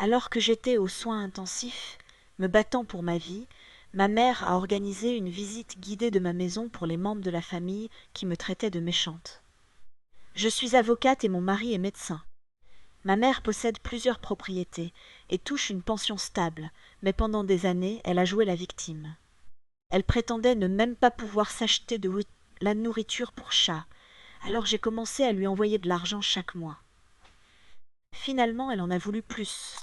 Alors que j'étais aux soins intensifs, me battant pour ma vie, ma mère a organisé une visite guidée de ma maison pour les membres de la famille qui me traitaient de méchante. Je suis avocate et mon mari est médecin. Ma mère possède plusieurs propriétés et touche une pension stable, mais pendant des années, elle a joué la victime. Elle prétendait ne même pas pouvoir s'acheter de la nourriture pour chat, alors j'ai commencé à lui envoyer de l'argent chaque mois. Finalement, elle en a voulu plus.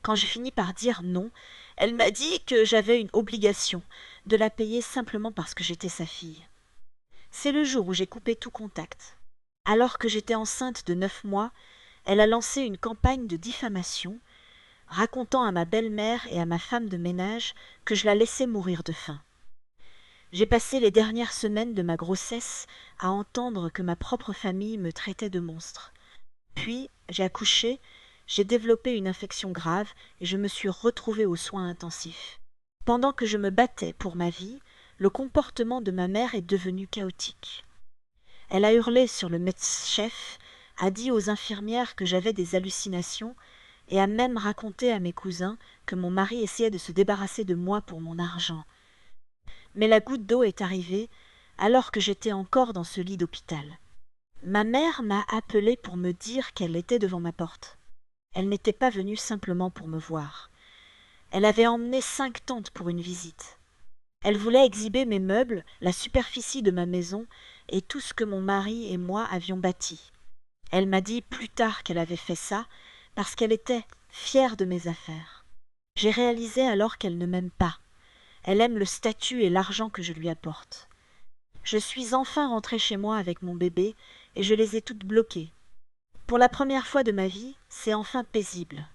Quand j'ai fini par dire non, elle m'a dit que j'avais une obligation de la payer simplement parce que j'étais sa fille. C'est le jour où j'ai coupé tout contact. Alors que j'étais enceinte de 9 mois, elle a lancé une campagne de diffamation, racontant à ma belle-mère et à ma femme de ménage que je la laissais mourir de faim. J'ai passé les dernières semaines de ma grossesse à entendre que ma propre famille me traitait de monstre. Puis, j'ai accouché, j'ai développé une infection grave et je me suis retrouvée aux soins intensifs. Pendant que je me battais pour ma vie, le comportement de ma mère est devenu chaotique. Elle a hurlé sur le médecin-chef, a dit aux infirmières que j'avais des hallucinations et a même raconté à mes cousins que mon mari essayait de se débarrasser de moi pour mon argent. Mais la goutte d'eau est arrivée alors que j'étais encore dans ce lit d'hôpital. Ma mère m'a appelée pour me dire qu'elle était devant ma porte. Elle n'était pas venue simplement pour me voir. Elle avait emmené 5 tantes pour une visite. Elle voulait exhiber mes meubles, la superficie de ma maison et tout ce que mon mari et moi avions bâti. Elle m'a dit plus tard qu'elle avait fait ça parce qu'elle était fière de mes affaires. J'ai réalisé alors qu'elle ne m'aime pas. Elle aime le statut et l'argent que je lui apporte. Je suis enfin rentrée chez moi avec mon bébé et je les ai toutes bloquées. Pour la première fois de ma vie, c'est enfin paisible.